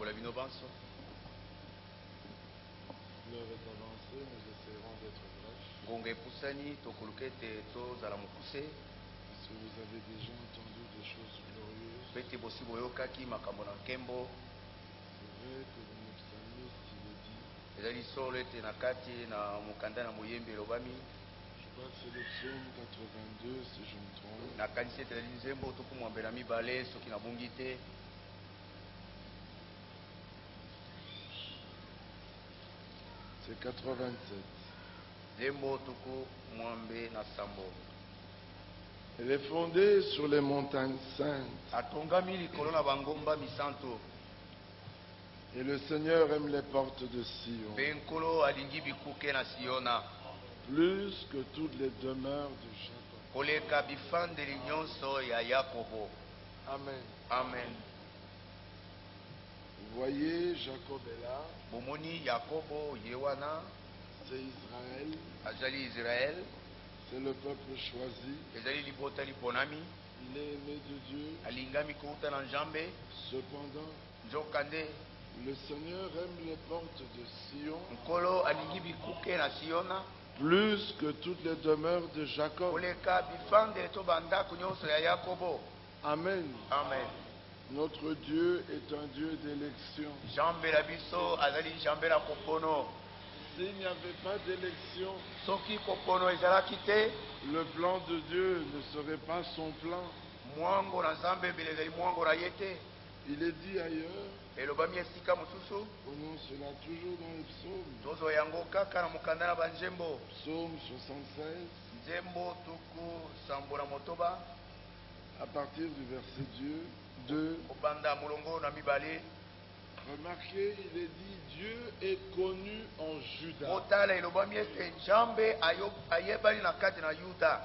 pambola bino banso. L'heure est avancée, nous essaierons d'être brefs. Ngonga epusani tokoluka ete tozala mokuse. Si vous avez déjà entendu des choses glorieuses, Pete bosi boyokaki makambo na nkembo. c'est vrai que dans le psalmiste, il est dit, Ezali solo ete na kati na mokanda na moyembi elobami. je crois que c'est le psaume 82 si je me trompe, Nakanisi ete ezali nzembo tokumwambela mibale soki nabungi te. c'est 87. Nzembo tokumwambe na sambo. Elle est fondée sur les montagnes saintes. Atongami likolo na bangomba misanto. Et le Seigneur aime les portes de Sion, Mpe nkolo alingi bikuke na siona. plus que toutes les demeures de Jacob. Koleka bifandeli nyonso ya Yakobo. Amen. Amen. Vous voyez, Jacob est là, Bomoni Yakobo yewana c'est Israël, azali Israël. c'est le peuple choisi. Ezali libota liponami. Il est aimé de Dieu. Alingami kouta na Nzambe. Cependant, Nzokande. le Seigneur aime les portes de Sion, Nkolo alingi bikuke na siona. plus que toutes les demeures de Jacob. Koleka bifande to bandako nyonso ya Yakobo. Amen. Amen. Notre Dieu est un Dieu d'élection. Nzambe la biso azali Nzambe la kopono. S'il n'y avait pas d'élection, Soki kopono ezalaki te, le plan de Dieu ne serait pas son plan. mwango na Nzambe ebele ezali mwango na ye te. Il est dit ailleurs, Elobami esika mosusu. prenons cela toujours dans les psaumes. Tozo yango kaka na mokanda na banzembo. Psaume 76, Nzembo tuku sambo na motoba. à partir du verset 2, Kobanda mulongo na mibale. remarquez, il est dit, Dieu est connu en Juda. Otala elobami ete Nzambe ayebali na kati na Yuda.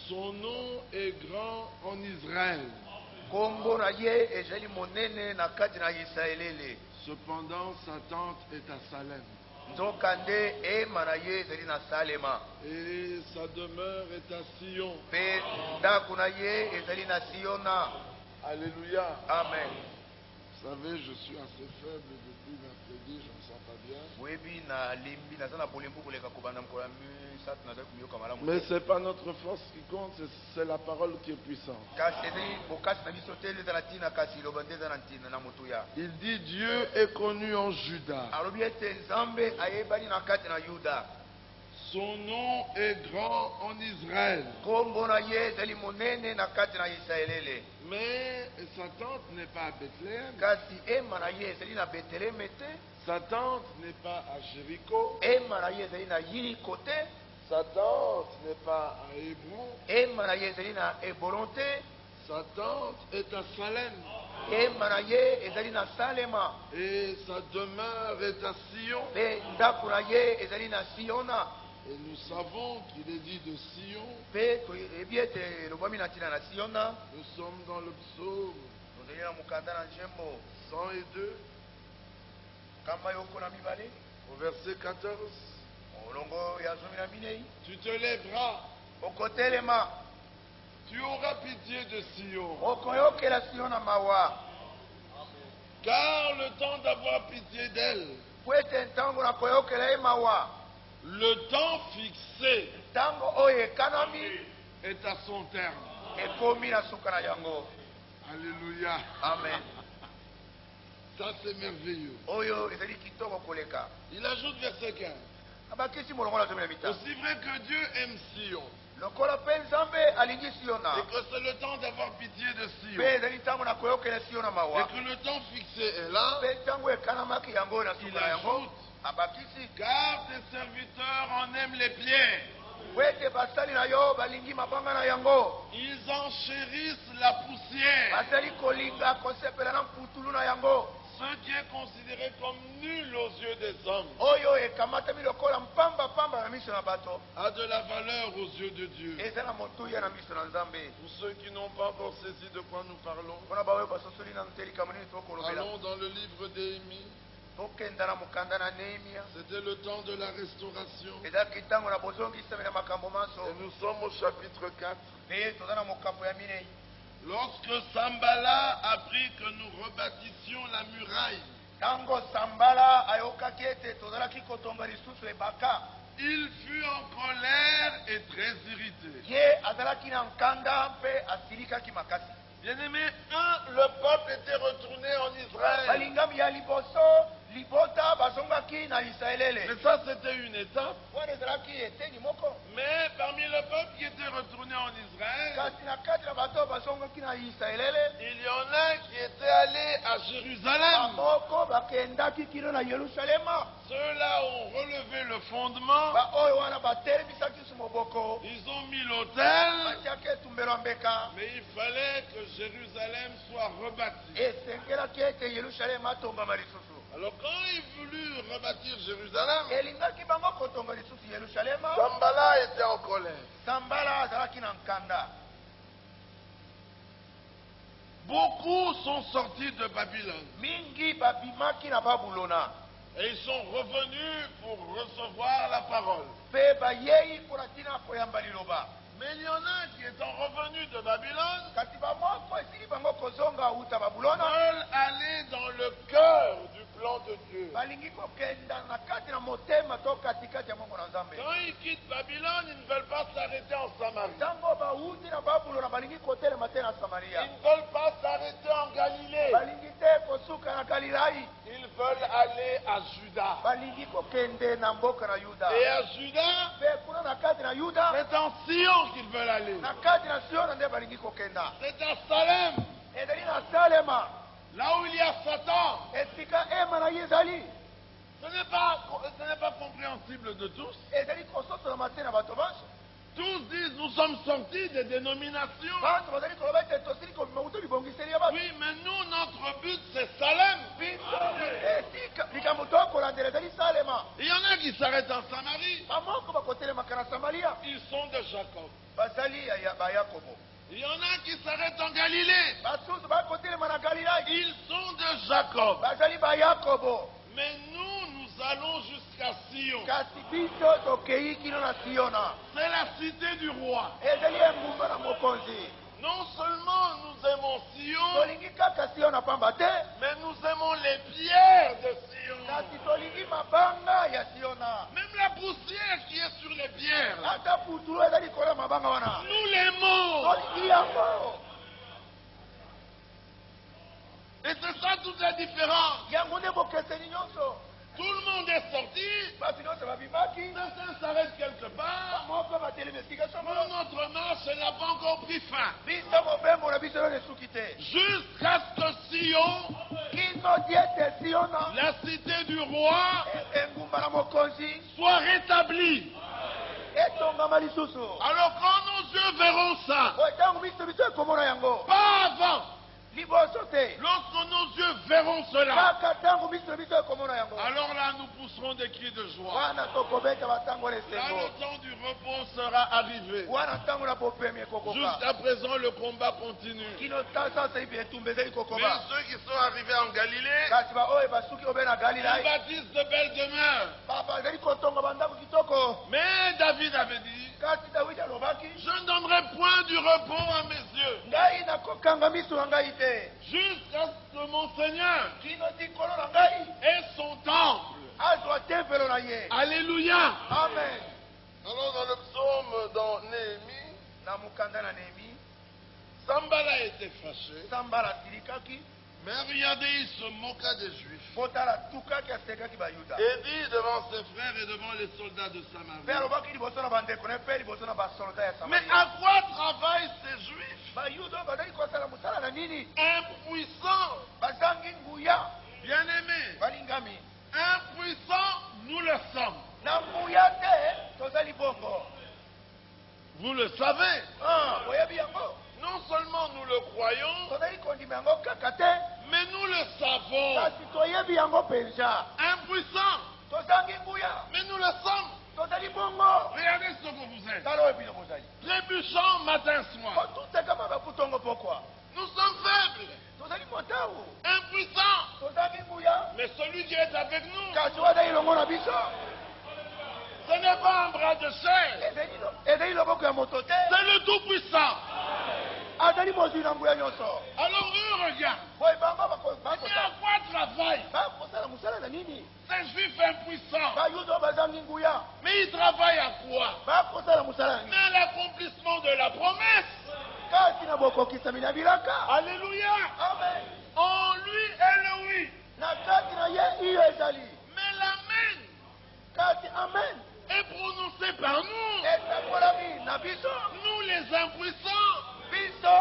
Son nom est grand en Israël. Kombo na ye ezali monene na kati na Israelele. Cependant, sa tente est à Salem. Nzokande ema na ye ezali na Salema. Et sa demeure est à Sion. Mpe ndako na ye ezali na Siona. Alléluia. Amen. Vous savez, je suis assez faible depuis mercredi, je ne me sens pas bien. Boyebi na limbi naza na bolembu koleka kobanda mokolo ya misato nazali komiyoka malamu. Mais ce n'est pas notre force qui compte, c'est la parole qui est puissante. Kasi ezali bokasi na biso te ezala ntina kasi iloba nde eza na ntina na motuya. Il dit Dieu est connu en Juda. Alobi ete Nzambe ayebani na kati na Yuda. Son nom est grand en Israël. Kombo na ye ezali monene na kati na Israelele. Mais sa tente n'est pas à Bethléem. Kasi ema na ye ezali na Beteleme te. Sa tente n'est pas à Jéricho. Ema na ye ezali na Yeriko te. Sa tente n'est pas à Hébron. Ema na ye ezali na Ebolon te. Sa tente est à Salem. Ema na ye ezali na Salema. Et sa demeure est à Sion. Mpe ndako na ye ezali na Siona. Et nous savons qu'il est dit de Sion. Mpe toyebi ete elobami na ntina na Siona. Nous sommes dans le psaume Tozali na mokanda na Nzembo 102, kamba yoko na mibale. au verset 14. Molongo ya zomi na minei. Tu te lèveras, Okotelema. tu auras pitié de Sion. Okoyokela Siona mawa. Car le temps d'avoir pitié d'elle, Po ete ntango na koyokela ye mawa. le temps fixé Ntango oyo ekanami est à son terme. ekomi na suka na yango. Alléluia. Amen. Ça c'est merveilleux. Oyo ezali kitoko koleka. Il ajoute verset 15. Abakisi molongo na zomi na mitano. Aussi vrai que Dieu aime Sion, Lokola mpe Nzambe alingi Siona. et que c'est le temps d'avoir pitié de Sion, Mpe ezali ntango na koyokela Siona et mawa. que le temps fixé est là, Mpe ntango ekanamaki yango na il suka na yango. ajoute, Abakisi car tes serviteurs en aiment les biens. po ete basali na yo balingi mabanga na yango. Ils enchérissent la poussière, Bazali kolinga kosepela na mputulu na yango. ce qui est considéré comme nul aux yeux des hommes, Oyo ekamatami lokola mpamba na miso na bato. a de la valeur aux yeux de Dieu. Eza na motuya na miso na Nzambe. Pour ceux qui n'ont pas encore saisi de quoi nous parlons, Mpona baoyo basosoli na likambo nini tokolobela. allons dans le livre d'Éhémie. Tokenda na mokanda na Nehemia. C'était le temps de la restauration. Ezalaki ntango na bozongisami na makambo Et maso. nous sommes au chapitre 4. Mpe toza na mokambo ya minei. Lorsque Sambala apprit que nous rebâtissions la muraille, Tango Sambala ayokaki ete tozalaki kotonga lisusu ebaka. il fut en colère et très irrité. Ye azalaki na nkanda mpe asilikaki makasi. Bien-aimé, le peuple était retourné en Israël. Balingami ya liboso libota bazongaki na Israelele. Mais ça, c'était une étape. Wana ezalaki eteni moko. Mais parmi le peuple qui était retourné en Israël, Kasi na kati na bato bazongaki na Israelele. il y en a qui étaient allés à Jérusalem. Bamoko bakendaki kino na Yerusalema. Ceux-là ont relevé le fondement. Ba oyo wana batelebisaki su moboko. Ils ont mis l'autel. Batiaki etumbelo mbeka. Mais il fallait que Jérusalem soit rebâtie. Esengelaki ete Yerusalema atongama lisusu. Alors quand il voulut rebâtir Jérusalem, Elingaki bango kotonga lisusu Yerusalema. Sambala était en colère. Sambala azalaki na nkanda. Beaucoup sont sortis de Babylone. Mingi babimaki na Babulona. Et ils sont revenus pour recevoir la parole. Pe bayei mpona ntina koyamba liloba. Mais il y en a qui étant revenus de Babylone Kasi bamoko esili bango kozonga uta Babulona. veulent aller dans le cœur du plan de Dieu. Balingi kokenda na kati na motema to katikati ya Mungu na Nzambe. Quand ils quittent Babylone, ils ne veulent pas s'arrêter en Samarie. Ntango bauti na Babulona balingi kotelema te na Samaria. Ils ne veulent pas s'arrêter en Galilée. Balingi te kosuka na Galilai. Ils veulent aller à Juda. Balingi kokende na mboka na Yuda. Et à Juda, Pe kuna na kati na Yuda. c'est en Sion qu'ils veulent aller. Na kati na Siona nde balingi kokenda. C'est à Salem, Ezali na Salema. là où il y a Satan. Esika ema na ye ezali. Ce n'est pas compréhensible de tous. Ezali kososola mate na bato banso. Tous disent, nous sommes sortis des dénominations. Bantu bazali koloba ete tosili kobima kutu libongiseli ya bato. Oui, mais nous, notre but, c'est Salem. Biso likambo tokolandela ezali Salema. Il y en a qui s'arrêtent en Samarie. Bamoko bakotelemaka na Samaria. Ils sont de Jacob. Bazali ya bayakobo. Il y en a qui s'arrêtent en Galilée. Basusu bakotelema na Galilai. Ils sont de Jacob. Bazali bayakobo. Mais nous allons jusqu'à Sion. Kasi biso tokei kino na Siona. C'est la cité du roi. Ezali engumba na mokonzi. Non seulement nous aimons Sion, Tolingi kaka Siona pamba te. mais nous aimons les pierres de Sion. Kasi tolingi mabanga ya Siona. Même la poussière qui est sur les pierres, Ata putulu ezali kola mabanga wana. nous l'aimons. Tolingi yango. Et c'est ça toute la différence. Yango nde bokeseni nyonso. Tout le monde est sorti. Basi nyonso babimaki. Certains s'arrêtent quelque part. Moko batelemi esika Mais songolo. notre marche n'a pas encore pris fin. Biso mobembo na biso nde esuki te. Jusqu'à ce que Sion, Kino diete Siona. la cité du roi, Engumba na mokonzi. soit rétablie. Etongama lisusu. Alors quand nos yeux verront ça, Oyo ntango biso ekomona yango. pas avant, Liboso te. lorsque nos yeux verront cela, Kaka ntango biso ekomona yango. alors là nous pousserons des cris de joie. Wana tokobeta batango Là lesengo. le temps du repos sera arrivé. Wana ntango na bopemi ekokoka. Jusqu'à présent le combat continue. Kino sasa hivi etumba ezali Mais kokoba. ceux qui sont arrivés en Galilée, Kasi baoyo basuki obe na ils Galilai. bâtissent de belles demeures. Bazali kotonga bandako kitoko. Mais David avait dit, Kasi Dawidi alobaki. je ne donnerai point du repos à mes yeux, Ngai nakokanga miso na ngai te. jusqu'à ce que mon Seigneur Kino tikolo na ngai. ait son temple. Azwa tempelo na ye. Alléluia. Amen. Alors dans le psaume dans Néhémie, Na mukanda na Néhémie. Sambala était fâché, Sambala silikaki. mais regardez, il se moqua des Juifs. Botala tukaki asekaki bayuda. Et dit devant ses frères et devant les soldats de Mpe Samarie, alobaki liboso na bandeko na mpe liboso na basolda ya mais Samaria. à quoi travaillent ces Juifs Bayuda oyo bazali kosala mosala na nini? impuissants? Bazangi nguya. Bien-aimés, Balingami. impuissants, nous le sommes. Na nguya te tozali bongo. Vous le savez. Oyebi yango. Non seulement nous le croyons, Tozali kondima yango kaka te. mais nous le savons. Kasi toyebi yango penza. Impuissants, Tozangi nguya. mais nous le sommes. Tozali bongo. Regardez ce que vous êtes. Tala oyo bino bozali. Trébuchant matin soir. Otutekama bakutongo pokwa. Nous sommes faibles, Tozali motawu. impuissants. Tozangi nguya. Mais celui qui est avec nous, Kasi wana ilongo na biso. ce n'est pas un bras de chair. Ezali loboko ya moto te. C'est le Tout-Puissant. Azali azali mozwi na nguya nyonso. Alors eux regardent. Boye bango Mais à quoi travaillent bakosala mosala na nini? ces juifs impuissants? Bayuda bazangi nguya Mais ils travaillent à quoi? bakosala mosala na Mais nini? à l'accomplissement de la promesse. Kati na bokokisami na bilaka. Alléluia. Amen. En lui est le oui. Na kati na ye iyo ezali. Mais l'amen Kati amen. est prononcé par nous. Etakolami na biso. Nous les impuissants. Biso.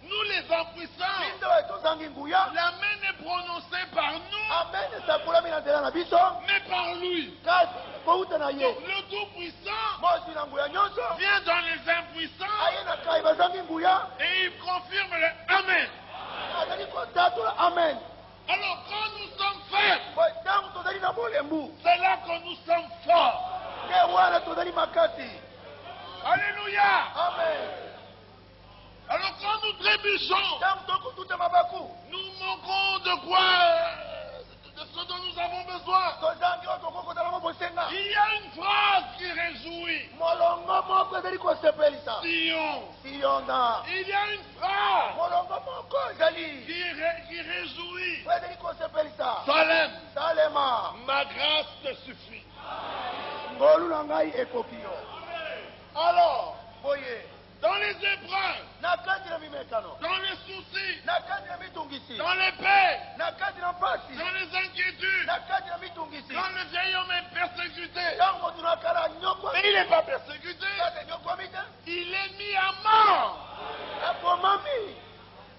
Nous les impuissants. Biso etozangi nguya. L'amen est prononcé par nous. Amen etakolami na nzela na biso. Mais par lui. Kati kouta na ye. Donc, le tout-puissant Mozwi na nguya nyonso. vient dans les impuissants Aye na kai bazangi nguya. et il confirme le amen. Azali kotatula amen. Alors quand nous sommes faibles, Boye ntango tozali na bolembu. c'est là que nous sommes forts. Te wana tozali makasi. Alléluia. Amen. Alors quand nous trébuchons, Ntango tokotuta mabaku. nous manquons de quoi? De ce dont nous avons besoin. Tozangi oyo tokokotalango bosenga. Il y a une phrase qui réjouit Molongo moko ezali kosepelisa. Sion. Siyona. Il y a une phrase Molongo moko ezali. qui réjouit Oyo ezali kosepelisa. Salem. Salema. Ma grâce te suffit. Ngolu na ngai ekoki yo. Alors, Boye. dans les épreuves, Na kati na mimekano. dans les soucis, Na kati na mitungisi. dans les paix, Na kati na mpasi. dans les inquiétudes, Na kati na mitungisi. quand le vieil homme est persécuté, Ntango tunakala nyokwa. mais il n'est pas persécuté, Kati nyokwami te. il est mis à mort. Akomami.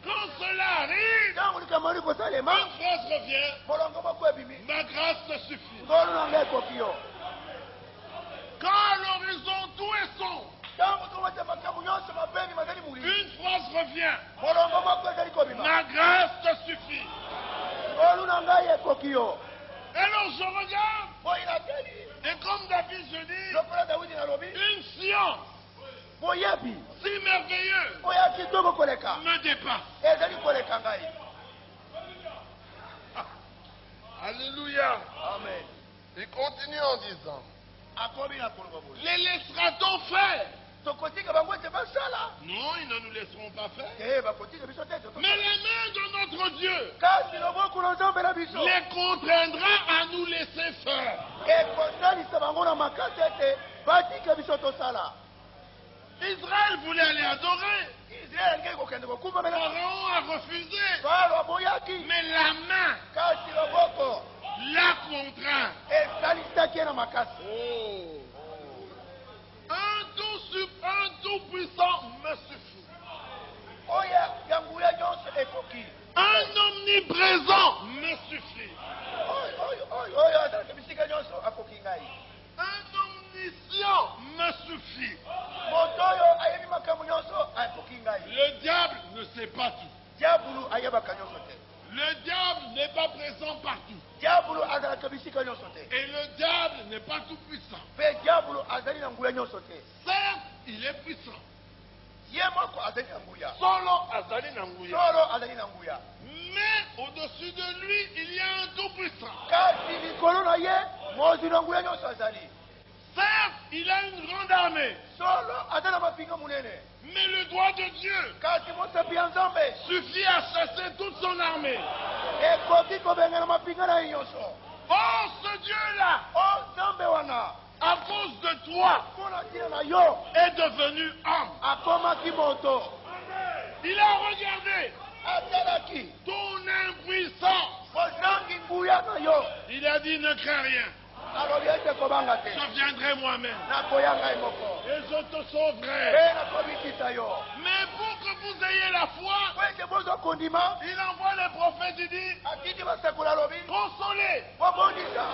Quand cela arrive, Ntango likambo une likosalema. phrase revient, Molongo moko ebimi. ma grâce te suffit. Ngolu na ngai ekoki yo. Quand à l'horizon tout est sombre, Ntango tomata makambo nyonso mabeni mazali muli. une phrase revient, Molongo moko ezali kobima. ma grâce te suffit. Ngolu na ngai ekoki yo. Alors je regarde, Boye nateli. et comme David je dis, Lokola Dawidi nalobi. une science Boyebi. si merveilleuse Oyo ya kitoko koleka. me dépasse. Ezali koleka ngai. Alléluia. Amen. Il continue en disant, Akomi na kolongo boye. les laissera-t-on faire? Tokotika bango ete basala. Non, ils ne nous laisseront pas faire. Bakotika biso te. Mais la main de notre Dieu Kasi loboko na nzambe na biso. les contraindra à nous laisser faire. Ekosalisa bango na makasi ete batika biso tosala. Israël voulait aller adorer. Israel ngeki kokende kokumba mena. Pharaon a refusé. Faro aboyaki. Mais la main Kasi loboko l'a contraint. esalisaki ye na makasi. Un tout puissant me suffit. Oyo ya nguya nyonso ekoki. Un omniprésent me suffit. Oyo azalaka bisika nyonso akoki ngai. Un omniscient me suffit. Moto oyo ayebi makambo nyonso akoki ngai. Le diable ne sait pas tout. Diabulu ayebaka nyonso te. Le diable n'est pas présent partout. Diabulu azalaka bisika nyonso te. Et le diable n'est pas tout puissant. Mpe diabulu azali na nguya nyonso te. Certes, il est puissant. Ye moko azali na nguya. Solo azali na nguya. Solo azali na nguya. Mais au-dessus de lui, il y a un tout puissant. Kasi likolo na ye mozwi na nguya nyonso azali. Certes, il a une grande armée. Solo aza na mapinga munene. Mais le doigt de Dieu Kasi mosapi ya nzambe suffit à chasser toute son armée. ekoki kobengana mapinga na ye nyonso. Oh, ce Dieu-là, O nzambe wana à cause de toi, mpona ntina na yo est devenu homme. akomaki moto. Il a regardé Atalaki ton impuissance. ozangi nguya na yo. Il a dit, ne crains rien. alobi ete kobanga te. Je viendrai moi-même. nakoya ngai moko. Et je te sauverai. mpe nakobikisa yo. Mais pour que vous ayez la foi, po ete bozwa kondima il envoie les prophètes, il dit, atindi basekoli alobi consolez, bobondisa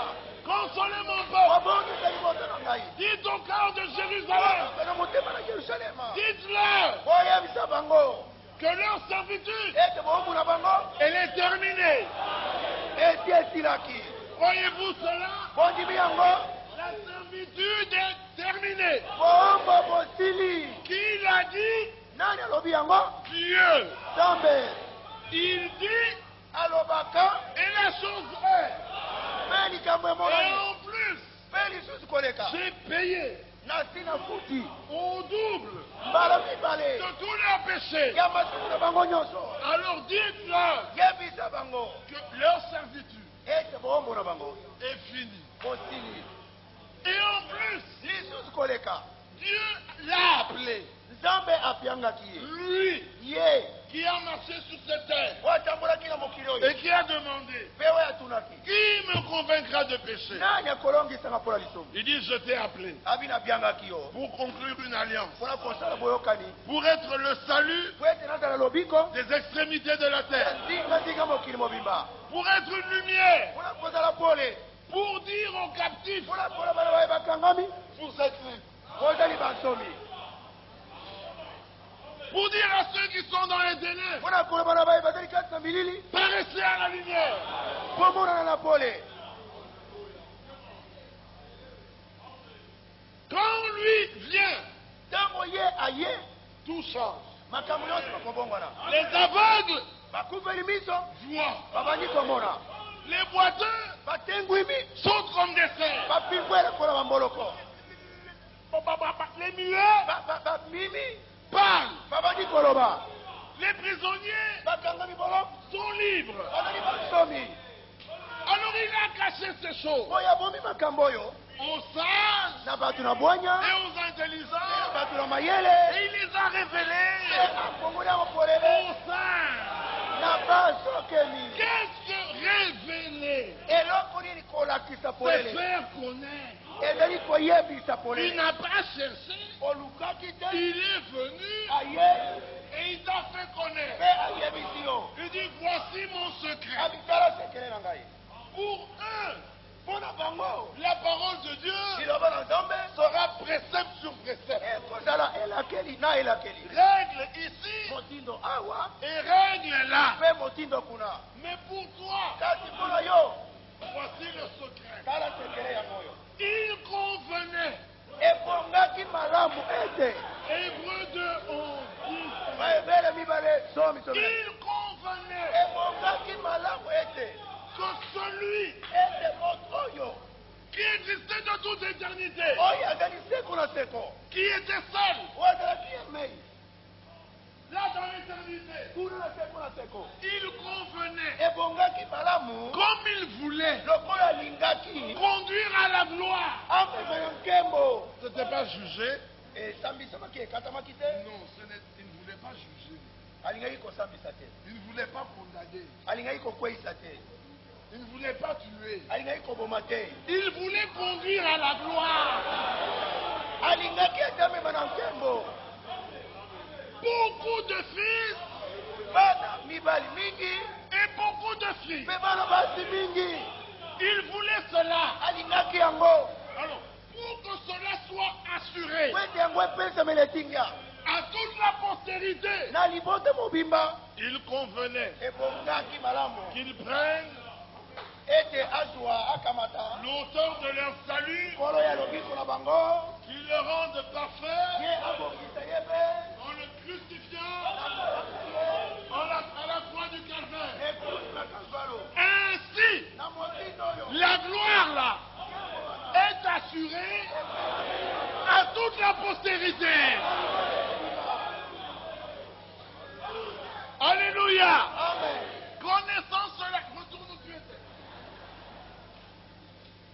consolez mon peuple. bobondisa liboso na ngai. Dites au cœur de Jérusalem, na motema na yerusalema dites-leur boyebisa bango que leur servitude, ete boombu na bango elle est terminée. esi esilaki. Voyez-vous cela? bondimi yango La servitude est terminée. boombo bosili. Qui l'a dit? nani alobi yango? Dieu. nzambe Il dit, alobaka et la chose est. mpe likambo Et emonani en plus, mpe lisusu koleka. j'ai payé. Nasina futi. Au double Mbala mibale. de tous leurs péchés. Ya masumu na bango nyonso. Alors dites-leur Yebisa bango. que leur servitude Ete bombo na bango. est finie. Bosili. Et en plus, Lisusu koleka. Dieu l'a appelé. Nzambe apiangaki ye. Lui Ye. qui a marché sur cette terre Watambulaki na mokili oyo. et qui a demandé Mpe oyo atunaki. qui me convaincra de péché. Nani akolongisanga mpola lisumu. Il dit je t'ai appelé Abi napiangaki yo. pour conclure une alliance, Mpona kosala boyokani. pour être le salut Po ete nazala lobiko. des extrémités de la terre, Ndinga mokili mobimba. pour être une lumière, Mpona kozala pole. pour dire aux captifs Mpona kola bana baye bakangami. vous êtes libres, Kozali bansomi. pour dire à ceux qui sont dans les ténèbres Mpona kola bana baye bazali kati na milili. paraissez à la lumière. Po monana na pole. Quand lui vient, Ntango ye aye. tout change. Makambo nyonso bakobongwana. Les aveugles Bakufeli miso. voient, Babandi komona. les boiteux Batengwimi. sautent comme des cerfs, Bapingwele kola bamboloko. les muets Bamimi. parlent, Babandi koloba. les prisonniers Bakangami bolo. sont libres. Bazali bansomi. Alors il a caché ces choses Oyo abomi makambo oyo. aux sages Na bato na bwanya. et aux intelligents, Na bato na et mayele. il les a révélés Akongoli yango polele. aux sages. Na basokemi. Qu'est-ce que révéler? Eloko nini kolakisa C'est polele. faire connaître. Ezali koyebisa Il polele. n'a pas cherché, Olukaki te. il est venu Aye. et il t'a fait connaître. Mpe ayebisi yo. Il dit voici mon secret. Abitala sekele na ngai. Pour eux, Mpona bango. la parole de Dieu Liloba na Nzambe. sera précepte sur précepte. Ekozala elakeli na elakeli. Règle ici Motindo awa. et règle là. Mpe motindo kuna. Mais pour toi, Kasi mpona yo. voici le secret. Tala sekele yango oyo. Il convenait, Ebongaki malamu ete. Hébreu 2:11, Bayebele mibale somi somi. il convenait Ebongaki malamu ete. que celui Ete moto oyo. qui existait de toute éternité, Oyo azali seko na seko. qui était seul, Oyo azalaki emei. là dans l'éternité, Kuna na seko na seko. il convenait, Ebongaki malamu. comme il voulait, Lokola alingaki. conduire à la gloire. Amema ya nkembo. Ce n'était pas jugé. Esambisaki ekatamaki te. Non, il ne voulait pas juger. Alingaki kosambisa te. Il ne voulait pas condamner. Alingaki kokweyisa te. Il ne voulait pas tuer. Alingaki koboma te. Il voulait conduire à la gloire. Alingaki ete amema na nkembo. Beaucoup de fils Bana mibali mingi. et beaucoup de filles. Mpe bana basi mingi. Il voulait cela. Alingaki yango. Alors, pour que cela soit assuré Po ete yango epesamela etinga. à toute la postérité, Na libota mobimba. il convenait Ebongaki malamu. qu'ils prennent Ete azwa akamata. l'auteur de leur salut, Kolo ya lobiko na bango. qu'ils le rendent parfait Ye abongisa ye mpe. en le crucifiant à la croix du calvaire. Ekuti na Kalvaro. Ainsi, Na motindo oyo. la gloire là est assurée à toute la postérité. Alléluia. Amen. Connaissant cela, retourne où tu étais.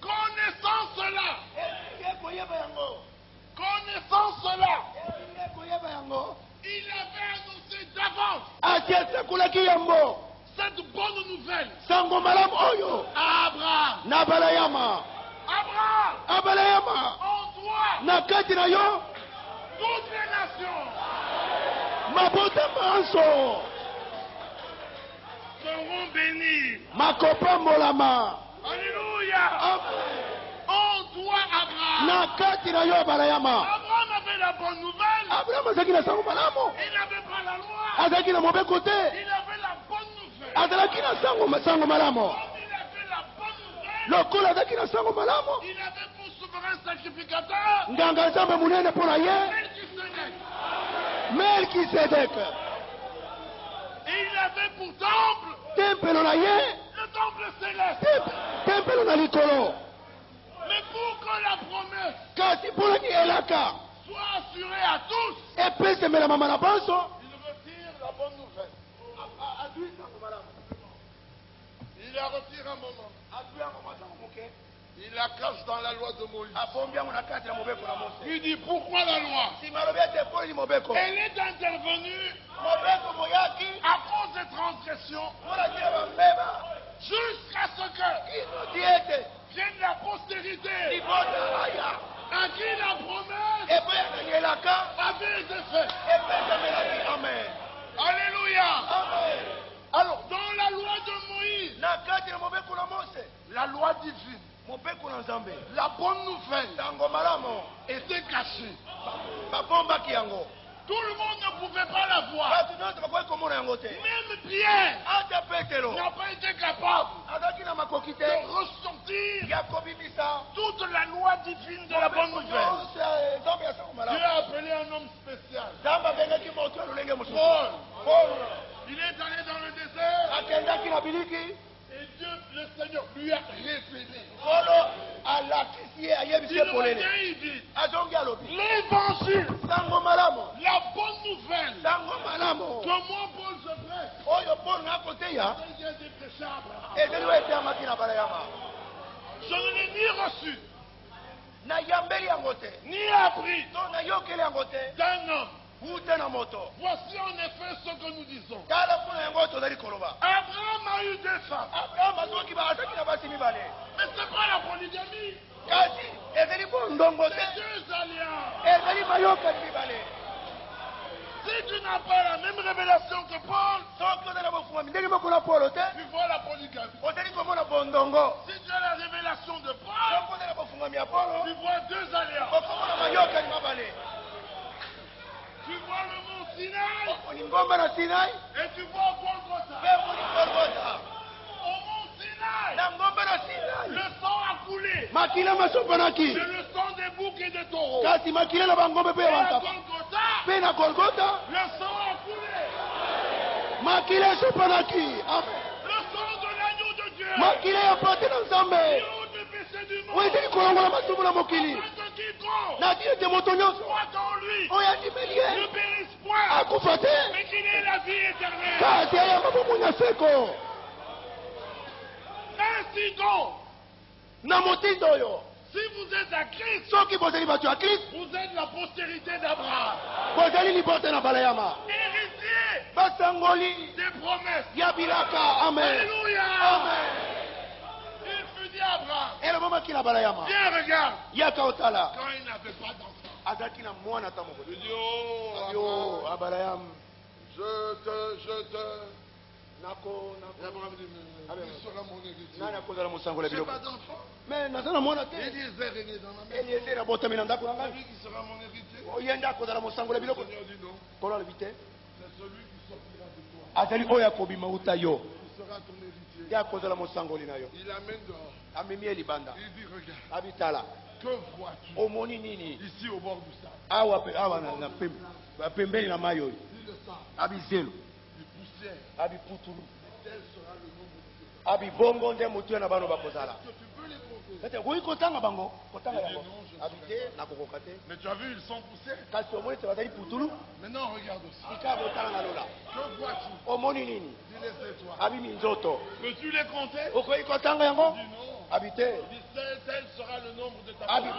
Connaissant cela, Elingi koyeba yango. connaissant cela, Elingi koyeba yango. il avait annoncé d'avance Ati asekulaki yango. cette bonne nouvelle Sango malamu oyo. à Abraham. Na balayama. Abraham, Abalayama. en toi, Na kati na yo. toutes les nations Mabota manso. seront bénies. Makopambolama. Alléluia. Amen. En toi, Abraham. Na kati na yo balayama. Abraham avait la bonne nouvelle. Abraham azalaki na sango malamu. Il n'avait pas la loi. Azalaki na mobeko te. Il avait la bonne nouvelle. Azalaki na sango malamu. Comme il avait la bonne nouvelle, Lokola azalaki na sango malamu. il avait pour souverain sacrificateur Nganga nzambe munene mpo na ye. Melchisedec. Melkisedek. Et il avait pour temple Tempelo na ye. le temple céleste. Tempelo na likolo. Mais pour que la promesse kasi mpona elaka soit assurée à tous, epesemela mama na banso il retire la bonne nouvelle. Il la retire un moment. Il la cache dans la loi de Moïse. Il dit pourquoi la loi? Elle est intervenue à cause des transgressions jusqu'à ce que vienne la postérité à qui la promesse avait été faite. Alléluia. Alors, dans la loi de Moïse, la loi divine, la bonne nouvelle était cachée. Tout le monde ne pouvait pas la voir. Même Pierre n'a pas été capable de ressentir toute la loi divine de la bonne nouvelle. Dieu a appelé un homme spécial. Paul. Il est allé dans le désert. Et Dieu, le Seigneur, lui a révélé. Il dit, l'évangile, la bonne nouvelle, que moi, Paul, je prêche, il y a des péchés à Abraham. Je ne l'ai ni reçu, ni appris d'un homme. Voici en effet ce que nous disons. Abraham a eu deux femmes. Mais ce n'est pas la polygamie. C'est deux alliances. Si tu n'as pas la même révélation que Paul, tu vois la polygamie. Si tu as la révélation de Paul, tu vois deux alliances. Tu vois le mont Sinaï et tu vois Golgotha. Au mont Sinaï, le sang a coulé. C'est le sang des boucs et des taureaux. Et à Golgotha, le sang a coulé. Le sang de l'agneau de Dieu. Qui ôte le péché du monde. Crois en lui. Ne périsse point. Mais qu'il ait la vie éternelle. Ainsi donc, si vous êtes à Christ, vous êtes la postérité d'Abraham. Héritier des promesses. Alléluia. Il fut dit à Abraham, viens regarde. Quand il n'avait pas d'enfant, il dit, oh Abraham, je te... Abraham dit, il sera mon héritier. Je n'ai pas d'enfant. Il dit, Zér est né dans ma maison. C'est lui qui sera mon héritier. Le Seigneur dit non. C'est celui qui sortira de toi. Il sera ton héritier. Il amène dehors. Il dit, regarde. Que vois-tu ici au bord du sable? Il dit le sable. Tel sera le nombre de tes enfants. Est-ce que tu peux les proposer? Mais tu as vu, ils sont poussés. Maintenant, regarde aussi. Que vois-tu? Dis-les, c'est toi. Peux-tu les compter? Il dit non. Il dit, tel sera le nombre de ta famille.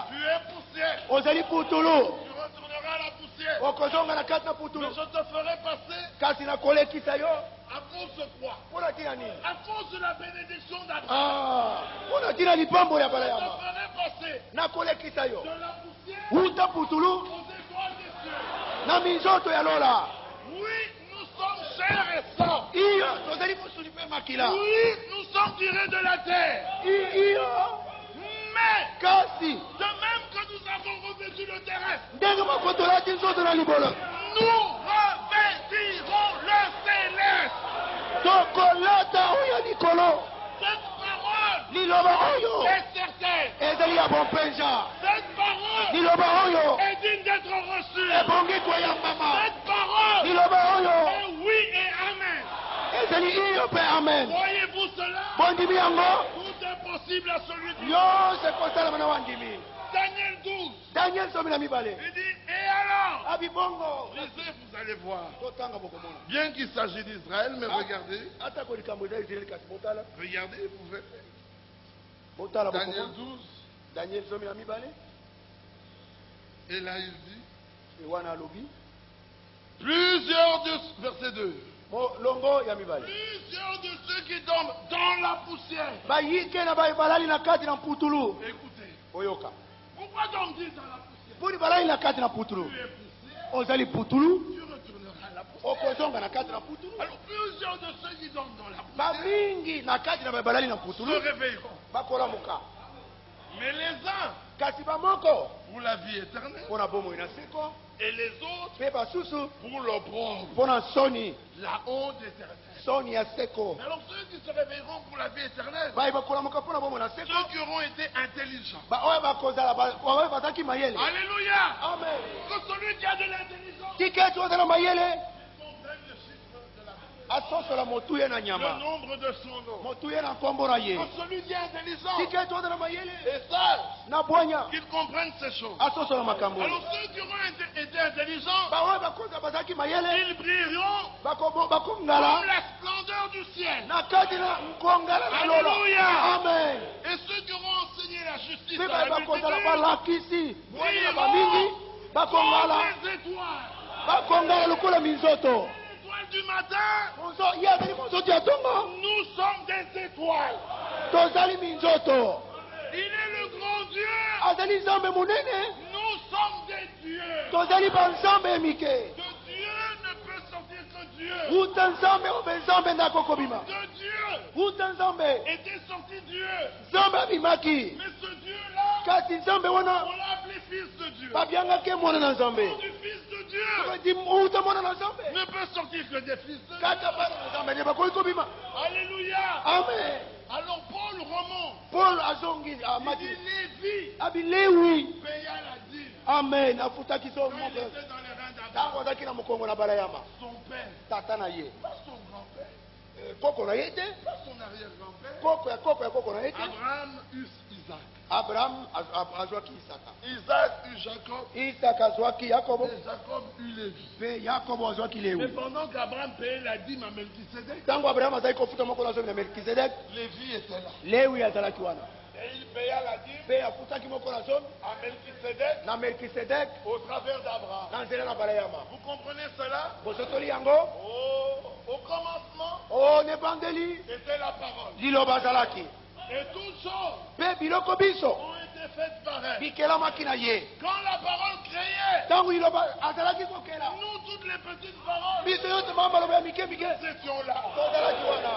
Tu es poussière. Tu retourneras à la poussière. Mais je te ferai passer. À cause de quoi? À cause de la bénédiction d'Abraham. Je te ferai passer de la poussière aux étoiles des cieux. Oui, nous sommes chers et sang. Oui, nous sommes tirés de la terre. Mais, de même que nous avons revêtu le terrestre, nous revêtirons le céleste. Cette parole est certaine. Cette parole est digne d'être reçue. Cette parole est oui et amen. Voyez-vous cela? Tout est sensible à celui qui... Yose kosala mana wandimi. Daniel 12. Daniel somi na mibale. Il dit, et alors? Abibongo. Lisez, vous allez voir. Totanga bokomona. Bien qu'il s'agisse d'Israël, mais regardez. Ata ko likambo eza Israël kasi botala. Regardez, vous verrez. Botala Daniel bokomona. 12. Daniel somi na mibale. Et là, il dit, Ewana lobi. plusieurs de... Verset 2. Longo ya mibale. Plusieurs de ceux qui dorment dans la poussière. Bayike na balali na kati na putulu. Écoutez. Oyoka. Pourquoi dorment-ils dans la poussière? Poni balali na kati na putulu. Tu es poussière, Ozali putulu. tu retourneras à la poussière. Okozonga na kati na putulu. Alors, plusieurs de ceux qui dorment dans la poussière Bamingi na kati na balali na se putulu. réveilleront. Bakola muka. Mais les uns Kasi bamoko. pour la vie éternelle Pona bomo ina seko. et les autres Pe basusu. pour l'opprobre, Pona soni. la honte éternelle. Soni ya seko. Mais alors ceux qui se réveilleront pour la vie éternelle, Bai bakola muka pona bomo na ceux seko. qui auront été intelligents. Ba oya bakozala ba oya bataki mayele. Alléluia. Amen. Que celui qui a de l'intelligence Tiketu ozala mayele. comprenne le chiffre de la vie, Asosola motuye na le nyama. nombre de son nom. Motuye na kombo na ye. Que celui qui est intelligent Tiketu ozala mayele. et sage, Na bonya. qu'il comprenne ces choses. Asosola makambo. Alors ceux qui auront été intelligents, Ba oya bakoza bataki mayele. ils brilleront Bakongala. comme la splendeur du ciel. Na kati na nkongala na lola. Alléluia. Amen. Et ceux qui auront enseigné la justice Pe à la bakozala multitude, balakisi. Bonya na bamingi. Bakongala. comme les étoiles. Bakongala lokola minzoto. Les étoiles du matin, Monzo yazali monzoto ya tongo. nous sommes des étoiles. Tozali minzoto. Il est le grand Dieu. Azali nzambe munene. Nous sommes des dieux. Tozali banzambe emike. De Dieu ne peut sortir que Dieu. Uta nzambe obe nzambe ndako kobima. De Dieu Uta nzambe. était sorti Dieu. Nzambe abimaki. Mais ce Dieu-là, Kasi nzambe wana on l'a appelé fils de Dieu. babiangaki mwana na nzambe. Du fils de Dieu Kadi uta mwana na nzambe. ne peut sortir que des fils de Dieu. Kaka bana na nzambe nde bakoki kobima. Alléluia. Amen. Alors Paul remonte. Paul azongi Il amaki. dit Lévi Abilewi. paya la dîme. Amen. Afutaki so Quand il moke. était dans les reins d'Abraham. Tango azalaki na mokongo na balayama. Son père, Tata na ye. pas son grand-père, Koko na ye te. pas son arrière-grand-père. Koko ya koko na ye te. Abraham eut Isaac. Abraham azwaki Isaka. Isaac eut Jacob. Isaka azwaki Yakobo. Et Jacob eut Lévi. Pe Yakobo azwaki Mais Lewi. pendant qu'Abraham payait la dîme à Melchisédek, Tango Abraham azalaki kofuta moko na zomi na Melkisedek. Lévi était là. Lewi azalaki wana. Et il paya la dîme Pe afutaki moko na zomi à Melchisédek na Melkisedek au travers d'Abraham. na nzela na balayama. Vous comprenez cela? Bosotoli yango. Au commencement, O nebandeli c'était la parole. liloba azalaki. Et toutes choses Pe biloko biso ont été faites par elle. bikelamaki na ye. Quand la parole créait, Tango liloba azalaki kokela. nous, toutes les petites paroles, Biso yote mama loba ya mike mike. nous étions là. Tozalaki wana.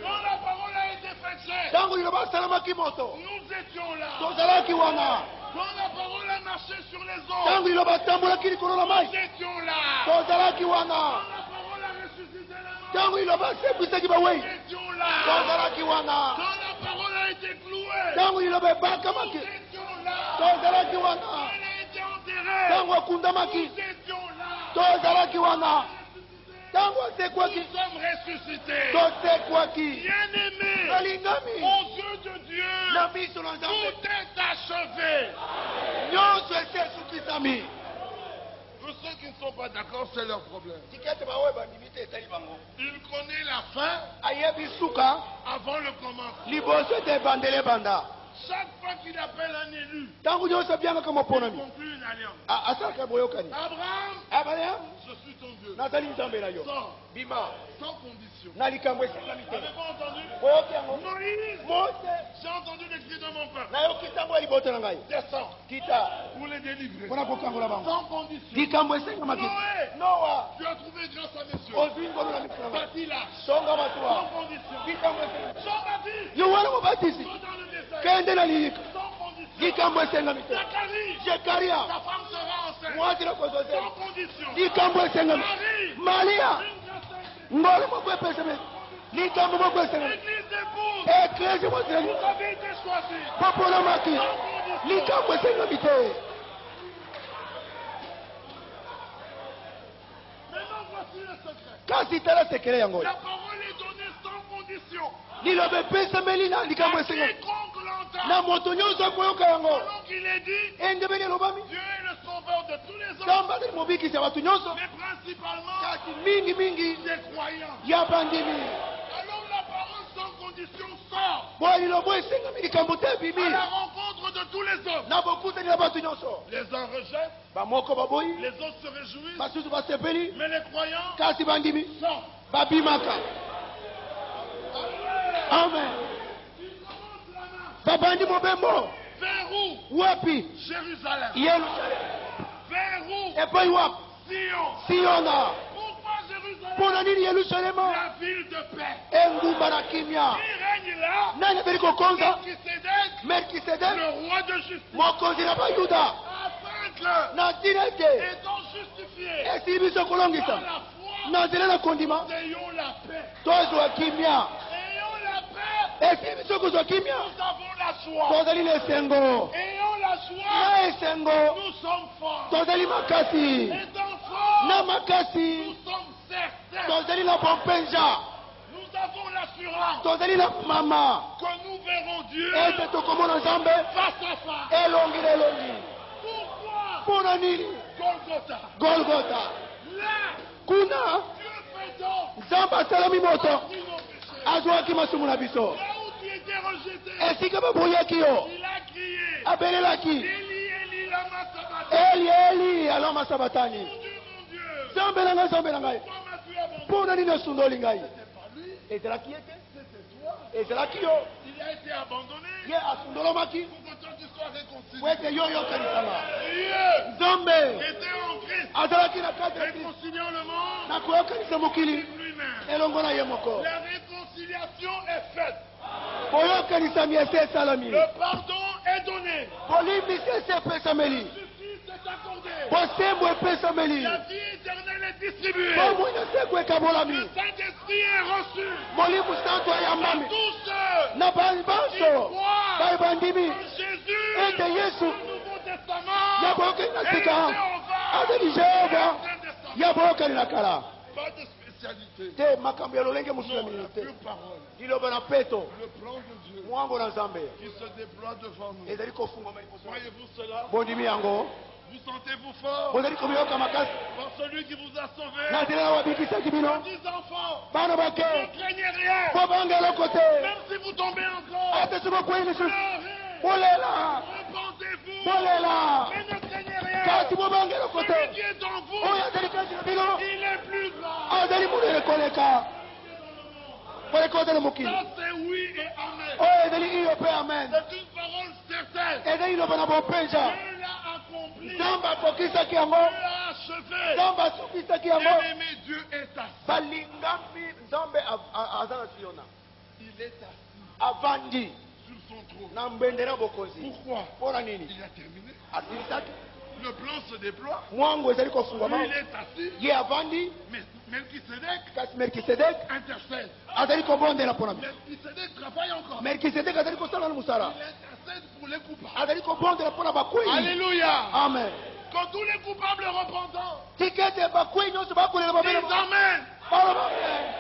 Quand la parole a été faite chair, Tango liloba asalamaki moto. nous étions là. Tozalaki wana. Quand la parole a marché sur les eaux, Tango liloba atambolaki likolo na nous mai. étions là. Tozalaki Quand wana. la parole a ressuscité la mort, Tango liloba asepwisaki bawei. nous étions là. Tozalaki wana. Quand la parole a été clouée, Tango liloba nous ebakamaki. étions là. Tozalaki Quand wana. elle a été enterrée, Tango nous akundamaki. étions là. Tozalaki wana. Tango asekwaki. Nous sommes ressuscités. Tosekwaki. Bien-aimés, Alingami. aux yeux de Dieu, Na miso na nzambe. tout est achevé. Nyonso esi esukisami. Pour ceux qui ne sont pas d'accord, c'est leur problème. Tikete bawe bandimi te etali bango. Il connaît la fin Ayebi suka. avant le commencement. Liboso ete ebandele banda. Chaque fois qu'il appelle un élu, Tango nyonso abiangaka il moponami. conclut une alliance. Asalaka boyokani. Abraham, Abraham. je suis ton Dieu. Nazali nzambe na yo. Sans, Bima. sans condition. Na likambo esengami Vous te. n'avez pas entendu? Boyoki yango. Moïse, Mose. j'ai entendu les cris de mon peuple. Nayoki ntango ya liboto na ngai. Descends Kita. pour les délivrer. Mpona kokangola bango. Sans condition. likambo esengamaki. Noé, Noa. tu as trouvé grâce à mes yeux. ozwi ngolu na miso na ngai. Bâtis là. songa Sans masuwa. condition. likambo esengami. Jean-Baptiste, yohana mobatisi. va dans le désert. kende na liyika. Sans condition. likambo esengami te. Zacharie, zekaria. ta femme sera enceinte. mwasi na Sans kozozela. condition. likambo esengami. Marie, maria. une grâce. ngolu moko epeseme. likambo moko esengami. L'église d'épouse, eklesi moseli. vous avez été choisis. popolamaki. Sans condition. likambo esengami te. Maintenant, voici le secret. kasi tala sekele yango La parole est donnée sans condition. liloba epesameli na likambo À esengo quiconque l'entend. na moto nyonso akoyoka yango Selon qu'il est dit, endebeli elobami Dieu est le sauveur de tous les hommes, nzambe azali mobikisi ya bato nyonso mais principalement kasi mingi des croyants. ya bandimi Alors la parole sans condition sort boya liloba esengami likambo te ebimi à la rencontre de tous les hommes. na bokutani na bato nyonso Les uns rejettent, bamoko baboyi les autres se réjouissent, basusu basepeli mais les croyants kasi bandimi sortent. babimaka amen Ils commencent la marche. babandi mobembo Vers où? wapi Jérusalem. yerusalem Vers où? epai wapi Sion. siona Pourquoi Jérusalem? mpona nini yerusalema La ville de paix. engumba na kimia Qui règne là? nani abeli kokonza Melchisédek, melkisedek le roi de justice. mokonzi na bayuda Afin que, na ntina ete étant justifiés esili biso par kolongisa la foi, na nzela na kondima ayons la paix. tozwa kimia Ayons la paix. esili biso kozwa kimia Nous avons la joie. tozali na esengo Ayons la joie. na esengo Nous sommes forts. tozali makasi Étant forts, na nous makasi sommes certains. tozali na bompenza Nous avons l'assurance tozali na mama que nous verrons Dieu ete tokomona nzambe face à face. elongi na elongi Pourquoi mpona nini Golgotha? golgota Là, kuna Dieu fait donc nzambe asalami moto partie nos péchés. azwaki masumu na biso Là où tu étais rejeté, esika baboyaki yo il a crié. abelelaki Eli, Eli, lama sabachthani. eli eli aloma sabatani Mon Dieu, nzambe na ngai nzambe na ngai pourquoi m'as-tu abandonné? mpona nini osundoli ngai C'était pas lui, ezalaki ye te c'était toi. ezalaki yo Il a été abandonné ye asundolomaki pour que toi tu sois réconcilié. po ete yo yokanisama Dieu nzambe était en Christ, azalaki na kati ya kristo réconciliant le monde na koyokanisa mokili avec lui-même. elongo na ye moko La réconciliation est faite. boyokanisami ese esalami Le pardon est donné. bolimbisi ese epesameli Justice est accordée. bosembo epesameli La vie éternelle est distribuée. bomoi na seko Le ekabolami Saint-Esprit est reçu. molimo santo Par ayambami tous ceux na banso baye bandimi en Jésus. ete yesu Le Nouveau Testament. ya boyokani na Et sika Jéhovah. azali jehova Ancien Testament. ya boyokani na kala Pas de spécialité. te makambo ya lolenge mosusu ya Non, la minene te pure parole. liloba na peto Le plan de Dieu mwango na nzambe qui se déploie devant nous. ezali kofungwama liboso Voyez-vous cela? bondimi yango Vous sentez-vous fort bozali komiyoka makasi par celui qui vous a sauvé? na nzela na wabikisaki bino Petits enfants, bana ne bake craignez rien. po banga eloko te Même si vous tombez encore, ate soki bokwei lisusu pleurez, bolela repentez-vous, bolela mais ne craignez rien. kasi bobanga eloko te Celui qui est en vous, oyo azali kati na bino il est plus grand. azali munene koleka koleka ozali mokili Ça c'est oui et amen. oyo ezali iyo mpe amen C'est une parole certaine. ezali liloba na bompenza Dieu l'a accompli. nzambe akokisaki yango Dieu l'a achevé. nzambe asukisaki yango Bien-aimé, Dieu est assis. balingami nzambe aza na siona Il est assis avandi sur son trône. na mbendera bokonzi Pourquoi? mpona nini Il a terminé. asilisaki Le plan se déploie. mwango ezali kofungwama Il est assis. ye avandi Mais Melchisédek kasi melkisedek intercède. azali kobondela mpona biso Melchisédek travaille encore. melkisedek azali kosala na mosala Il intercède pour les coupables. azali kobondela mpona bakwei Alléluia. amen Quand tous les coupables repentants tika ete bakwei nyonso bakolela disent babele Amen. baloba amen.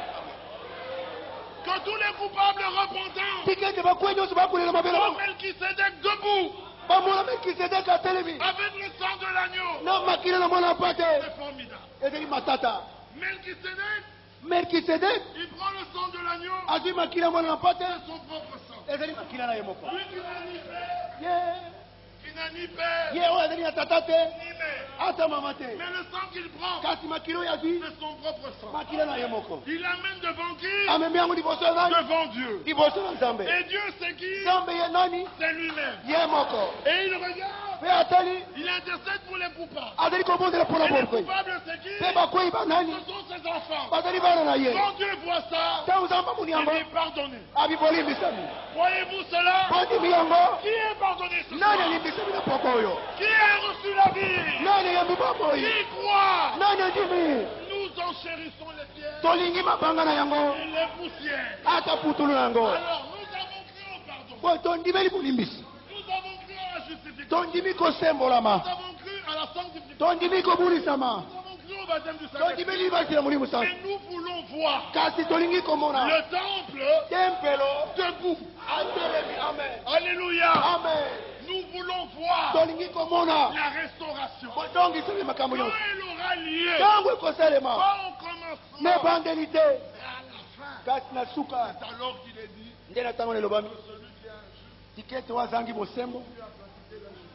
Quand tous les coupables repentants tika ete bakwei nyonso bakolela babele voient Melchisédek debout bamona melkisedek atelemi avec le sang de l'agneau. na makila na mwana mpa te C'est formidable. ezali matata Melchisédek, melkisedek il prend le sang de l'agneau, azwi makila mwana na mpa te son propre sang. ezali makila na ye moko Lui qui n'a ni père, ye qui n'a ni père, ye oyo azali na tata te ni mère. ata mama te Mais le sang qu'il prend, kasi makila oyo azwi c'est son propre sang. makila na ye moko Il l'amène devant qui? amemi yango liboso ya nani Devant Dieu. liboso na nzambe Et Dieu c'est qui? nzambe ye nani C'est lui-même. ye moko Et il regarde, mpe atali il intercède pour les coupables. azali kobondela mpona Et les bokwei coupables c'est qui? mpe bakwei banani Ce sont ses enfants. bazali bana na ye Quand Dieu voit ça, ntango nzambe amoni il yango dit pardonnez. abibolimbisami Voyez-vous cela? bondimi yango Qui est pardonné ce nani soir? alimbisami na poko oyo Qui a reçu la vie? nani yambi bomoi Qui croit? nani andimi Nous enchérissons les pierres tolingi mabanga na yango et les poussières. ata putulu na yango Alors nous avons cru au pardon. po tondimeli bolimbisi Nous avons cru à la justification. tondimi kosembolama Nous avons cru à la sanctification. tondimi kobulisama Nous avons cru au baptême du tondimi Saint-Esprit. libatela molimo Et santu nous voulons voir kasi tolingi komona le temple tempelo debout. atelemi. Amen. Alléluia. Amen. Nous voulons voir tolingi komona la restauration. bozongiseli makambo Quand nyonso elle aura lieu, ntango ekosalema pas au commencement, na ebandeli te mais à la fin. kasi na suka C'est alors qu'il est dit, nde na ntango na elobami celui qui a un juste tikete oyo azangi bosembo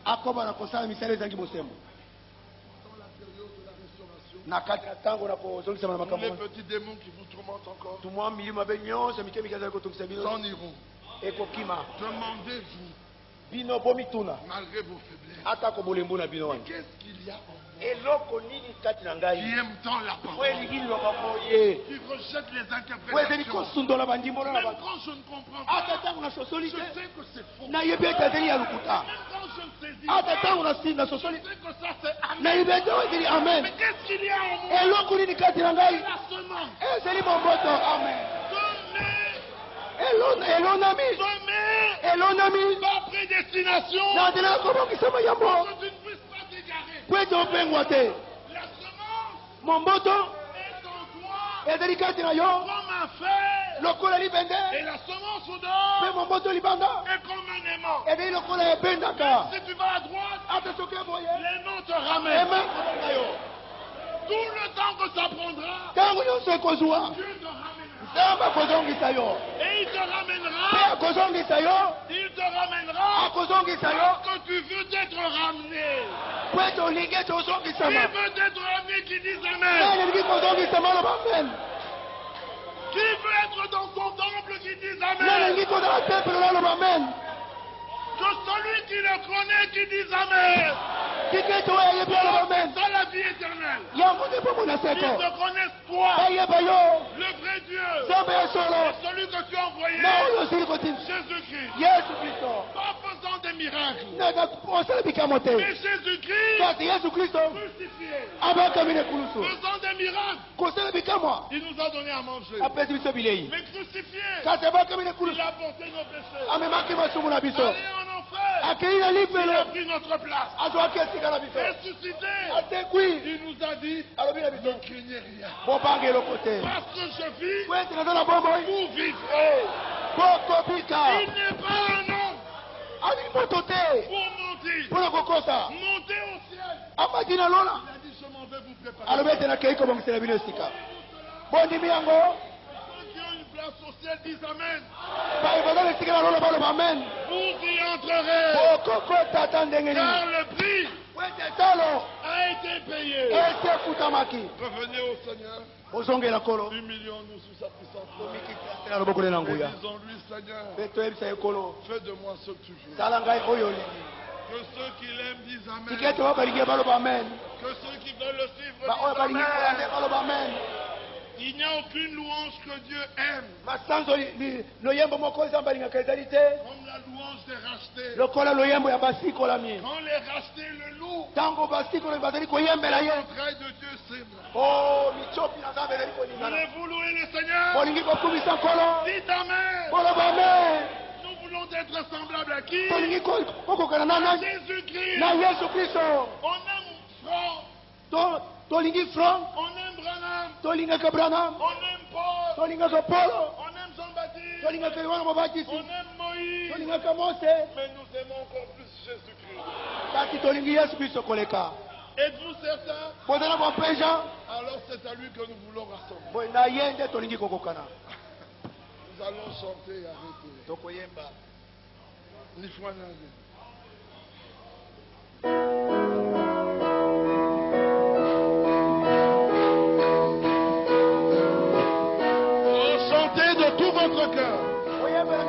akoba na kosala misala ezangi bosembo dans la période de la restauration. na kati na ntango na kozongisama na Tous makambo les wana petits démons qui vous tourmentent encore tumwa milimo mabe nyonso mike mike azali kotungisa bino s'en iront. ekokima Demandez-vous, bino bomituna malgré vos faiblesses, atako bolembu na bino wana qu'est-ce qu'il y a en moi eloko nini kati na qui ngai aime tant la po parole, elingi liloba moye qui rejette les po ezali interprétations. kosundola bandimbola na Même bato quand je ne comprends pas, ata ntango na sosoli je te sais que c'est faux. nayebi ete ezali ya lokuta Même quand je ne saisis ata pas, ntango na je sosoli sais que ça c'est amen. nayebi ete oyo ezali amen Mais qu'est-ce qu'il y a en moi? eloko nini kati na ngai La semence. ezali momboto amen Semez, elonami semez elonami ma prédestination. na nzela ya kobongisa mayambo Pour que tu ne puisses pas t'égarer. po ete opengwa te La semence momboto est en toi ezali kati na yo comme un fer. lokola libende Et la semence au mpe dehors momboto libanda est comme un aimant. ezali lokola ebendaka Si tu vas à droite, ata soki eboye l'aimant te ramène. ema kobonga yo Tout le temps que ça prendra, ntango nyonso ekozwa Dieu te ramènera. nzambe akozongisa yo Et il te mpe ramènera. akozongisa yo Il te ramènera. akozongisa yo Parce que tu veux être ramené. po ete olingi ete Qui ozongisama veut être ramené qui dit nani Amen. elingi kozongisama loba amen Qui veut être dans son temple qui dit nani Amen. elingi kozala tempelo naloba amen Que celui qui le connaît qui dit Amen. tika ete oyo ayebi aloba amen C'est ça la vie éternelle. yango nde mpo mona Qu'ils seko te connaissent toi, ayeba yo le vrai Dieu, nzambe ya solo et celui que tu as envoyé, na oyo osili kotinda Jésus-Christ. yesu kristo Pas faisant des miracles, naka osala bikamo te mais Jésus-Christ kasi yesu kristo crucifié, abakami na ekulusu faisant des miracles. kosala bikamwa Il nous a donné à manger. apesi biso bilei Mais crucifié, kasi abakami na il ekulusu a porté nos péchés. amemaki masumu na biso Allé en enfer, akei na il a lifelo pris notre place. azwaki esika na biso Ressuscité, atekwi il nous a dit, alobi na ne biso craignez rien. bobanga eloko te Parce que je vis, po ete naza na bomboi vous vivrez. bokobika Il n'est pas un homme ali moto te pour mentir. mpona kokosa Montez au ciel. amaki na lola Il a dit, je m'en vais vous préparer. alobi ete nakei kobongisela bino esika bondimi yango Ceux qui ont une place au ciel disent Amen. baye baza na esika na lola baloba amen Vous y entrerez. bokokota ata ndenge Car nini le prix po ete talo a été payé. esi efutamaki Revenez au Seigneur. ozongela kolo Humilions-nous sous sa puissance. tomikiti na loboko na Et nguya disons-lui, Seigneur, mpe toyebisa ye kolo fais de moi ce que tu veux. tala ngai oyo olingi Que ceux qui l'aiment disent Amen. tika ete oyo balingi baloba amen Que ceux qui veulent le suivre baoyo disent balingi kolande Amen. baloba amen Il n'y a aucune louange que Dieu aime. masanzo loyembo moko nzambe alingaka ezali te Comme la louange des rachetés. lokola loyembo ya basikolami Quand les rachetés le louent, ntango basikolami bazali koyembela ye l'entraille de Dieu s'ébranle. o mitsopi na nzambe ezali kolingana Voulez-vous louer le Seigneur? bolingi kokumisa nkolo Dites Amen. boloba amen Nous voulons être semblables à qui? tolingi kokokana na Jésus-Christ. na yesu kristo On aime Franck. tolingi frank On aime Branham. tolingaka branham On aime Paul. tolingaka polo On aime Jean-Baptiste. tolingaka yohana On mobatisi aime Moïse. tolingaka mose Mais nous aimons encore plus Jésus-Christ. kasi tolingi yesu kristo koleka Êtes-vous certain? bozala bampenza Alors c'est à lui que nous voulons rassembler. boye na ye nde tolingi kokokana Nous allons chanter et arrêter. tokoyemba Ni foi ni rien. Oh, chantez de tout votre cœur. oyembela